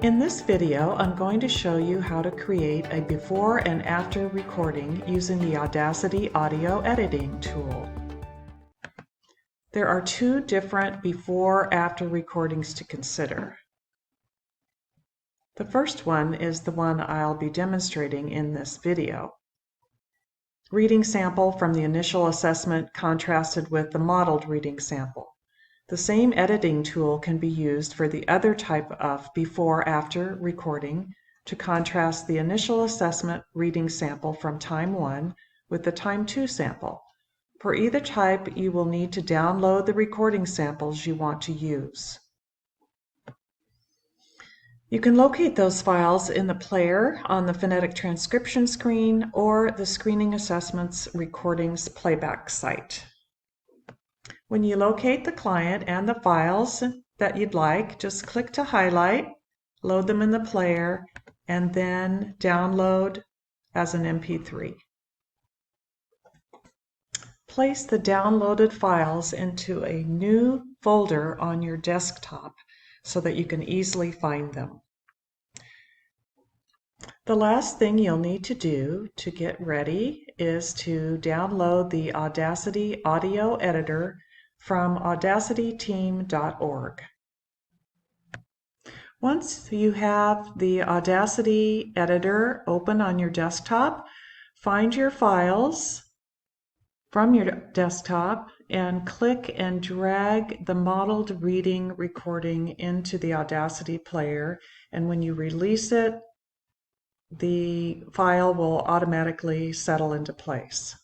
In this video, I'm going to show you how to create a before and after recording using the Audacity audio editing tool. There are two different before-after recordings to consider. The first one is the one I'll be demonstrating in this video. Reading sample from the initial assessment contrasted with the modeled reading sample. The same editing tool can be used for the other type of before-after recording to contrast the initial assessment reading sample from time 1 with the time 2 sample. For either type, you will need to download the recording samples you want to use. You can locate those files in the player on the phonetic transcription screen or the Screening Assessments Recordings Playback site. When you locate the client and the files that you'd like, just click to highlight, load them in the player, and then download as an MP3. Place the downloaded files into a new folder on your desktop so that you can easily find them. The last thing you'll need to do to get ready is to download the Audacity audio editor from audacityteam.org. Once you have the Audacity editor open on your desktop, find your files from your desktop and click and drag the modeled reading recording into the Audacity player, and when you release it, the file will automatically settle into place.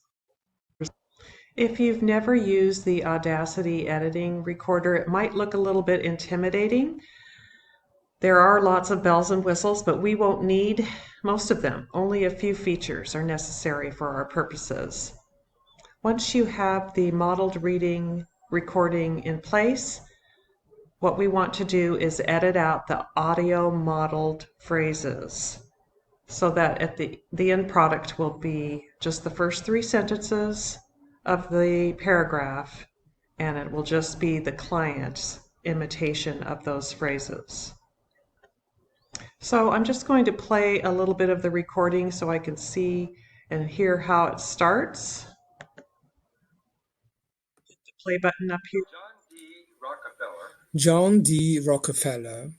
If you've never used the Audacity editing recorder, it might look a little bit intimidating. There are lots of bells and whistles, but we won't need most of them. Only a few features are necessary for our purposes. Once you have the modeled reading recording in place, what we want to do is edit out the audio modeled phrases so that at the end product will be just the first 3 sentences of the paragraph, and it will just be the client's imitation of those phrases. So I'm just going to play a little bit of the recording so I can see and hear how it starts. The play button up here. John D. Rockefeller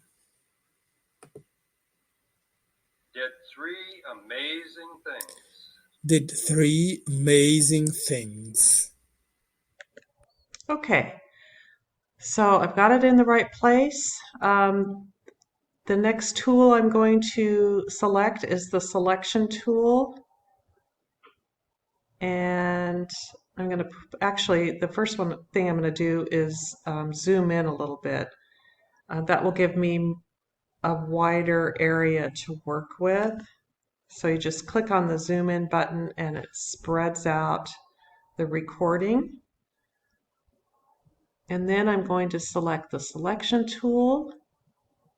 did 3 amazing things. Okay, so I've got it in the right place. The next tool I'm going to select is the selection tool. And I'm going to, actually, the first thing I'm going to do is zoom in a little bit. That will give me a wider area to work with. So you just click on the zoom in button and it spreads out the recording. And then I'm going to select the selection tool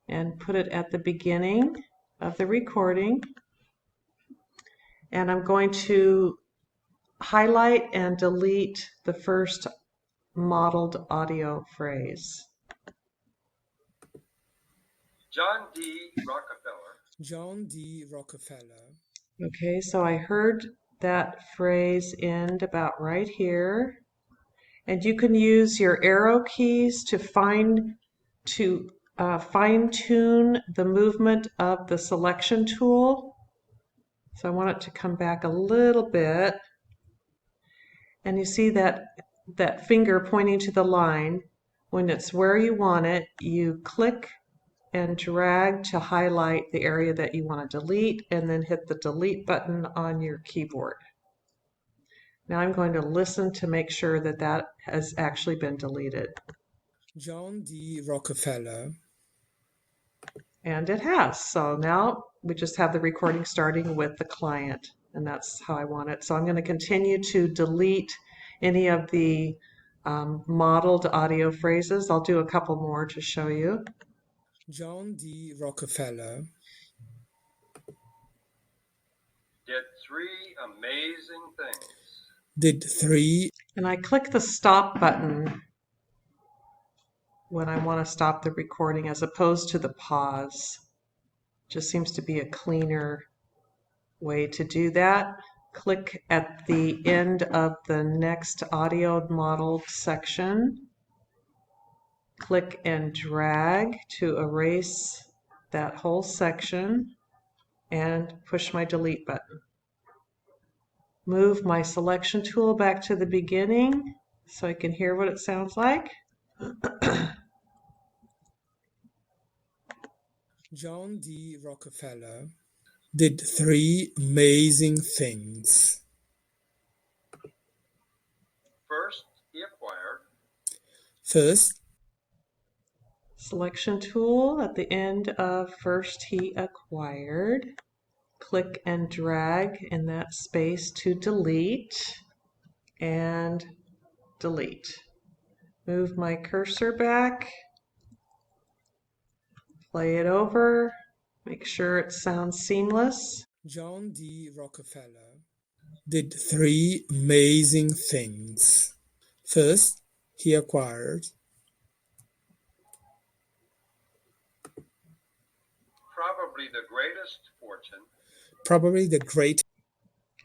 and put it at the beginning of the recording. And I'm going to highlight and delete the first modeled audio phrase. John D. Rockefeller. John D. Rockefeller. Okay, so I heard that phrase end about right here. And you can use your arrow keys to fine-tune the movement of the selection tool. So I want it to come back a little bit. And you see that finger pointing to the line. When it's where you want it, you click and drag to highlight the area that you want to delete, and then hit the delete button on your keyboard. Now I'm going to listen to make sure that that has actually been deleted. John D. Rockefeller. And it has. So now we just have the recording starting with the client, and that's how I want it. So I'm going to continue to delete any of the modeled audio phrases. I'll do a couple more to show you. John D. Rockefeller did 3 amazing things. Did 3. And I click the stop button when I want to stop the recording as opposed to the pause. Just seems to be a cleaner way to do that. Click at the end of the next audio modeled section. Click and drag to erase that whole section and push my delete button. Move my selection tool back to the beginning so I can hear what it sounds like. John D. Rockefeller did three amazing things. First, he acquired. First, Selection tool at the end of first he acquired. Click and drag in that space to delete and delete. Move my cursor back, play it over, make sure it sounds seamless. John D. Rockefeller did three amazing things. First, he acquired. Probably the greatest fortune. Probably the greatest.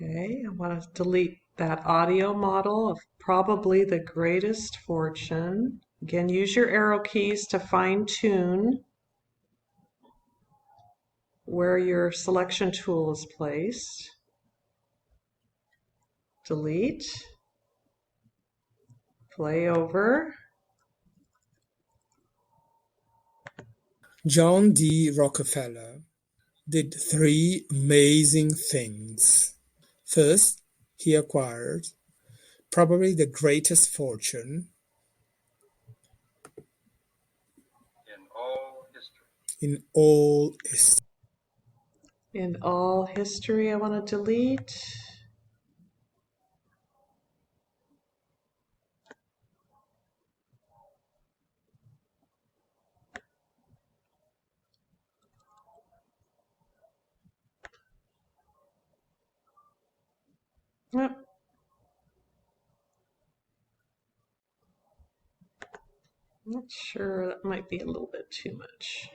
Okay, I want to delete that audio model of probably the greatest fortune. Again, use your arrow keys to fine tune where your selection tool is placed. Delete, play over. John D. Rockefeller did three amazing things. First, he acquired probably the greatest fortune in all history. In all history, I want to delete. Yep. Not sure, that might be a little bit too much.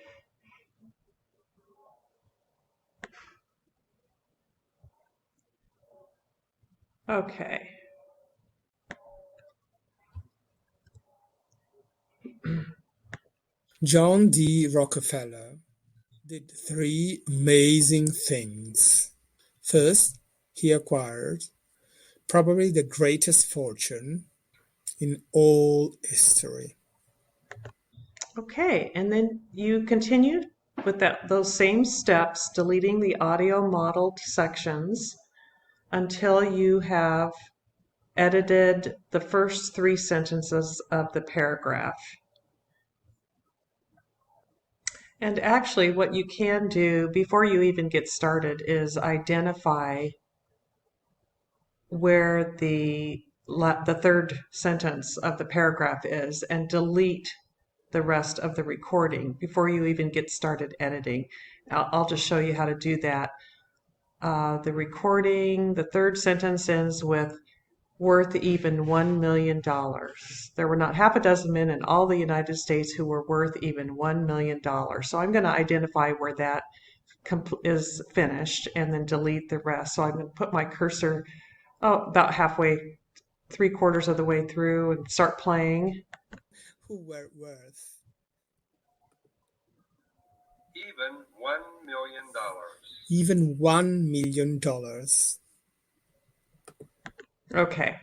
Okay. John D. Rockefeller did three amazing things. First, he acquired probably the greatest fortune in all history. Okay, and then you continue with those same steps, deleting the audio modeled sections until you have edited the first three sentences of the paragraph. And actually, what you can do before you even get started is identify where the third sentence of the paragraph is and delete the rest of the recording before you even get started editing. I'll just show you how to do that. The recording, the third sentence ends with worth even $1 million. There were not half a dozen men in all the United States who were worth even $1 million. So I'm going to identify where that is finished and then delete the rest. So I'm going to put my cursor about halfway, 3/4 of the way through and start playing. Who were worth even $1 million. Even $1 million. Okay,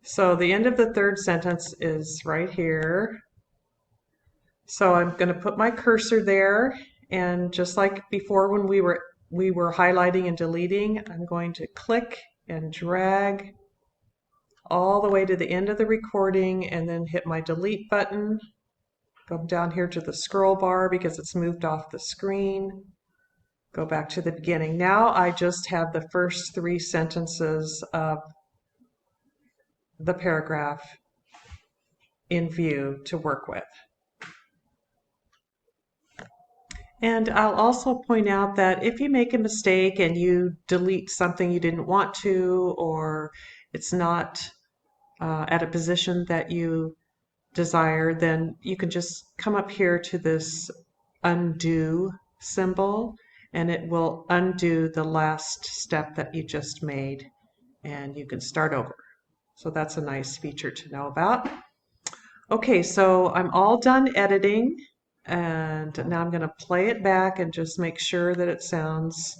so the end of the third sentence is right here. So I'm going to put my cursor there, and just like before when we were highlighting and deleting, I'm going to click and drag all the way to the end of the recording and then hit my delete button. Go down here to the scroll bar because it's moved off the screen. Go back to the beginning. Now I just have the first three sentences of the paragraph in view to work with. And I'll also point out that if you make a mistake and you delete something you didn't want to, or it's not at a position that you desire, then you can just come up here to this undo symbol and it will undo the last step that you just made, and you can start over. So that's a nice feature to know about. Okay, so I'm all done editing, and now I'm going to play it back and just make sure that it sounds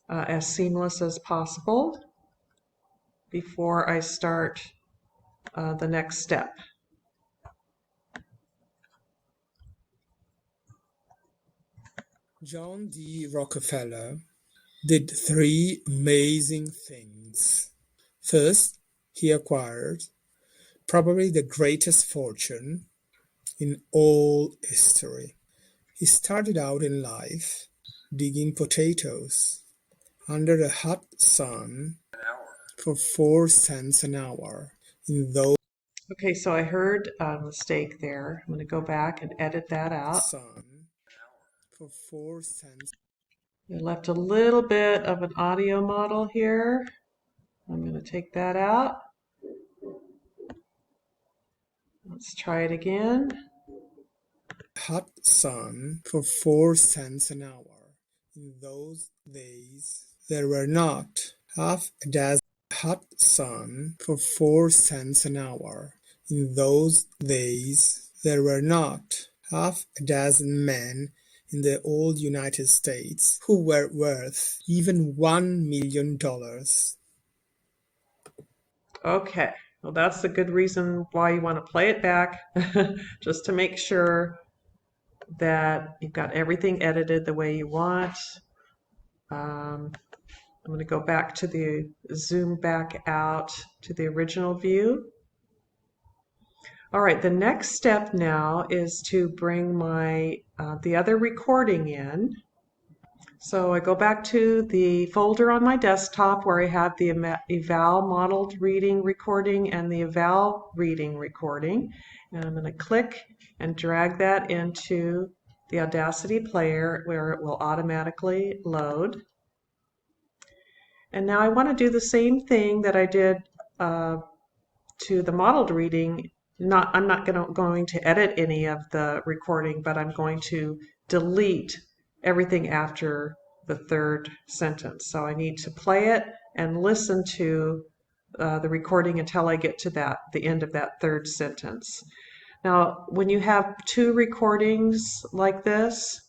as seamless as possible before I start the next step. John D. Rockefeller did three amazing things. First, he acquired probably the greatest fortune in all history. He started out in life digging potatoes under the hot sun for 4 cents an hour. Okay, so I heard a mistake there. I'm going to go back and edit that out. For 4 cents. I left a little bit of an audio model here. I'm going to take that out. Let's try it again. Hot sun for 4 cents an hour. In those days, there were not half a dozen. Hot sun for 4 cents an hour. In those days, there were not half a dozen men in the old United States who were worth even $1 million. Okay, well, that's a good reason why you want to play it back, just to make sure that you've got everything edited the way you want. I'm going to go back to the zoom back out to the original view. All right, the next step now is to bring my the other recording in. So I go back to the folder on my desktop where I have the eval modeled reading recording and the eval reading recording. And I'm going to click and drag that into the Audacity player where it will automatically load. And now I want to do the same thing that I did to the modeled reading. I'm not going to edit any of the recording, but I'm going to delete everything after the third sentence. So I need to play it and listen to the recording until I get to the end of that third sentence. Now, when you have two recordings like this,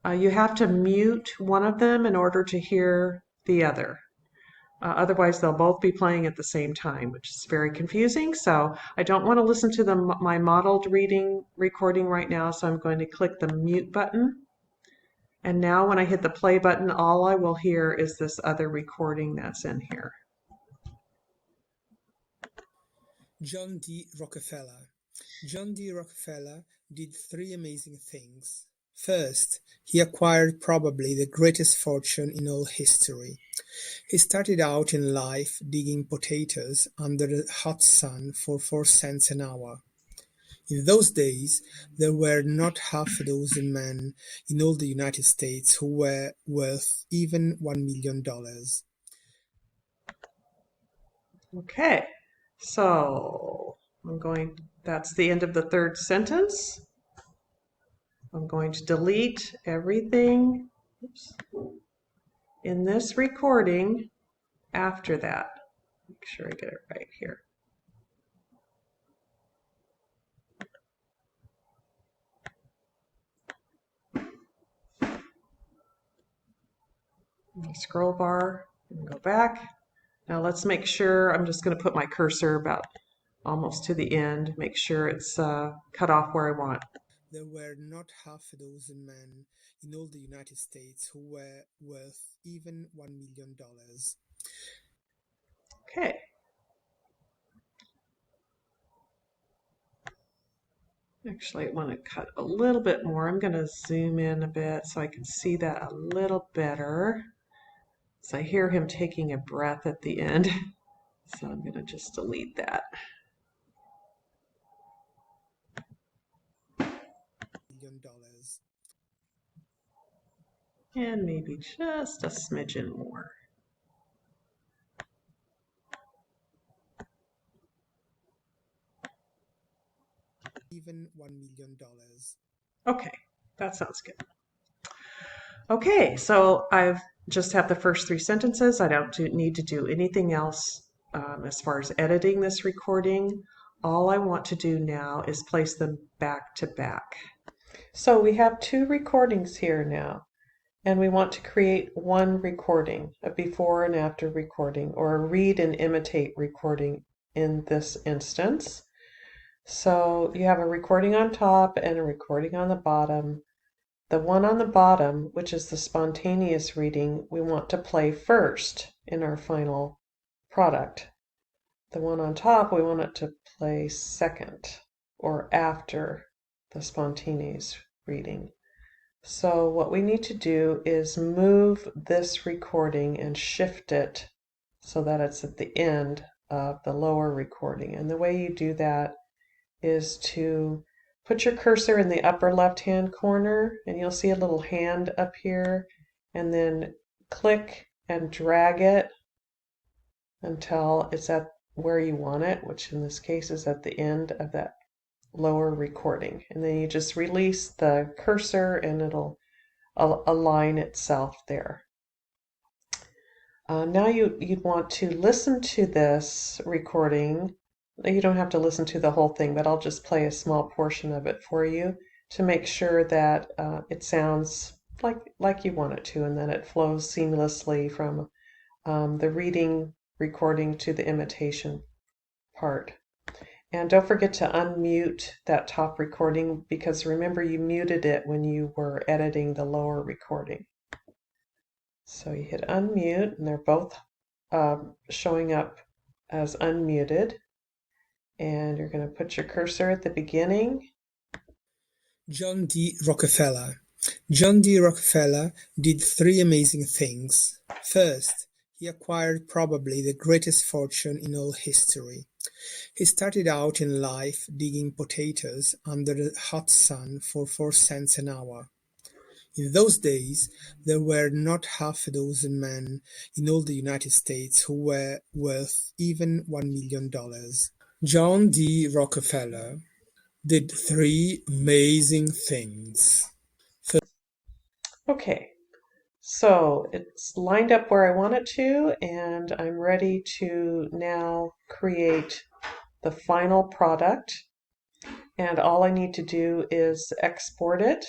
you have to mute one of them in order to hear the other. Otherwise, they'll both be playing at the same time, which is very confusing. So I don't want to listen to my modeled reading recording right now, so I'm going to click the mute button. And now when I hit the play button, all I will hear is this other recording that's in here. John D. Rockefeller. John D. Rockefeller did three amazing things. First, he acquired probably the greatest fortune in all history. He started out in life digging potatoes under the hot sun for 4 cents an hour. In those days, there were not half a dozen men in all the United States who were worth even $1 million. Okay, so that's the end of the third sentence. I'm going to delete everything in this recording after that. Make sure I get it right here. Scroll bar and go back. Now let's make sure, I'm just going to put my cursor about almost to the end, make sure it's cut off where I want. There were not half a dozen men in all the United States who were worth even $1 million. Okay. Actually, I want to cut a little bit more. I'm going to zoom in a bit so I can see that a little better. So I hear him taking a breath at the end. So I'm going to just delete that. And maybe just a smidgen more. Even $1 million. Okay, that sounds good. Okay, so I've just have the first three sentences. I don't need to do anything else as far as editing this recording. All I want to do now is place them back to back. So we have two recordings here now, and we want to create one recording, a before and after recording, or a read and imitate recording in this instance. So you have a recording on top and a recording on the bottom. The one on the bottom, which is the spontaneous reading, we want to play first in our final product. The one on top, we want it to play second or after the spontaneous reading. So what we need to do is move this recording and shift it so that it's at the end of the lower recording. And the way you do that is to put your cursor in the upper left-hand corner, and you'll see a little hand up here, and then click and drag it until it's at where you want it, which in this case is at the end of that lower recording. And then you just release the cursor and it'll align itself there. Now you'd want to listen to this recording. You don't have to listen to the whole thing, but I'll just play a small portion of it for you to make sure that it sounds like you want it to, and that it flows seamlessly from the reading recording to the imitation part. And don't forget to unmute that top recording, because remember you muted it when you were editing the lower recording. So you hit unmute, and they're both showing up as unmuted. And you're going to put your cursor at the beginning. John D. Rockefeller. John D. Rockefeller did three amazing things. First, he acquired probably the greatest fortune in all history. He started out in life digging potatoes under the hot sun for 4 cents an hour. In those days, there were not half a dozen men in all the United States who were worth even $1 million. John D. Rockefeller did three amazing things. Okay, so it's lined up where I want it to, and I'm ready to now create the final product. And all I need to do is export it.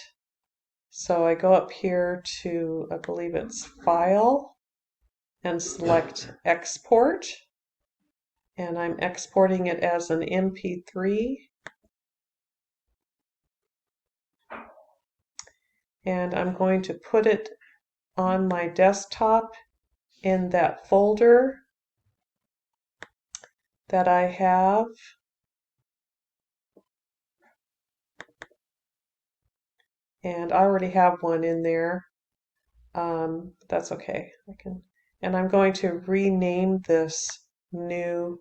So I go up here to, I believe it's File, and select Export. And I'm exporting it as an MP3. And I'm going to put it on my desktop in that folder that I have. And I already have one in there. That's okay. And I'm going to rename this new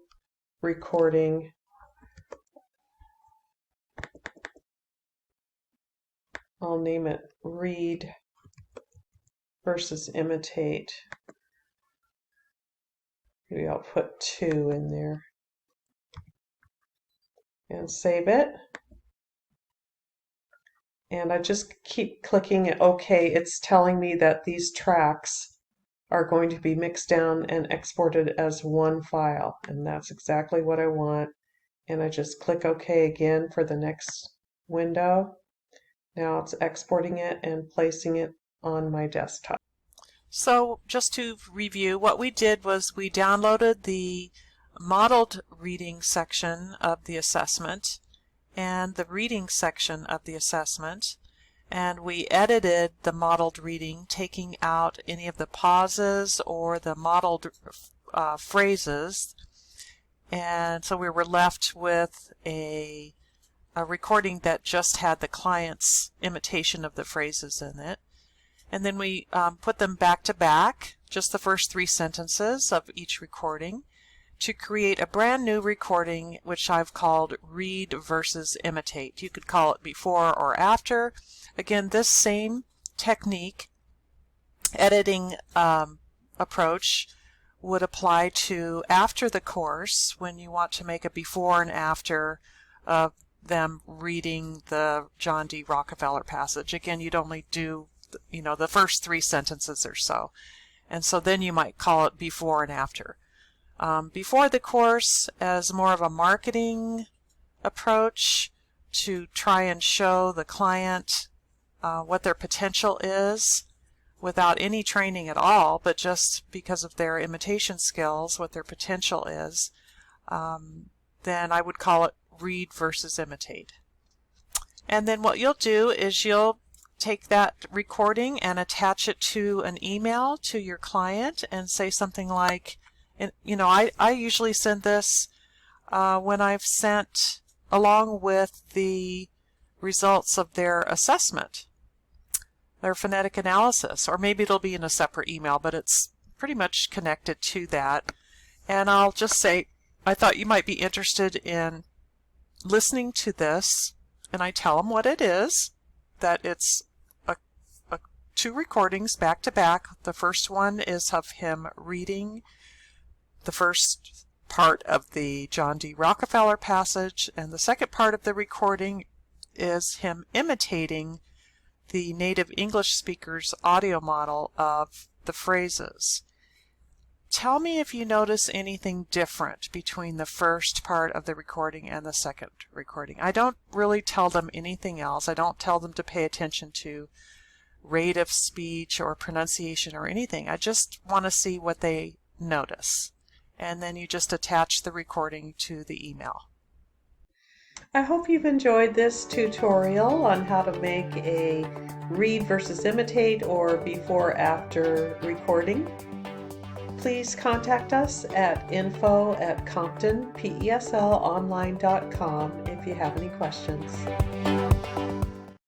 recording. I'll name it Read versus Imitate. Maybe I'll put 2 in there. And save it. And I just keep clicking OK. It's telling me that these tracks are going to be mixed down and exported as one file. And that's exactly what I want. And I just click OK again for the next window. Now it's exporting it and placing it on my desktop. So just to review, what we did was we downloaded the modeled reading section of the assessment and the reading section of the assessment, and we edited the modeled reading, taking out any of the pauses or the modeled phrases, and so we were left with a recording that just had the client's imitation of the phrases in it. And then we put them back to back, just the first 3 sentences of each recording, to create a brand new recording, which I've called Read versus Imitate. You could call it before or after. Again, this same technique, editing approach, would apply to after the course when you want to make a before and after of them reading the John D. Rockefeller passage. Again, you'd only do the first 3 sentences or so. And so then you might call it before and after. Before the course as more of a marketing approach to try and show the client what their potential is without any training at all, but just because of their imitation skills, what their potential is, then I would call it read versus imitate. And then what you'll do is you'll take that recording and attach it to an email to your client and say something like, I usually send this when I've sent along with the results of their assessment, their phonetic analysis, or maybe it'll be in a separate email, but it's pretty much connected to that. And I'll just say, I thought you might be interested in listening to this, and I tell them what it is, that it's 2 recordings back to back. The first one is of him reading the first part of the John D. Rockefeller passage, and the second part of the recording is him imitating the native English speaker's audio model of the phrases. Tell me if you notice anything different between the first part of the recording and the second recording. I don't really tell them anything else. I don't tell them to pay attention to rate of speech or pronunciation or anything. I just want to see what they notice. And then you just attach the recording to the email. I hope you've enjoyed this tutorial on how to make a read versus imitate or before-after recording. Please contact us at info@comptonpeslonline.com if you have any questions.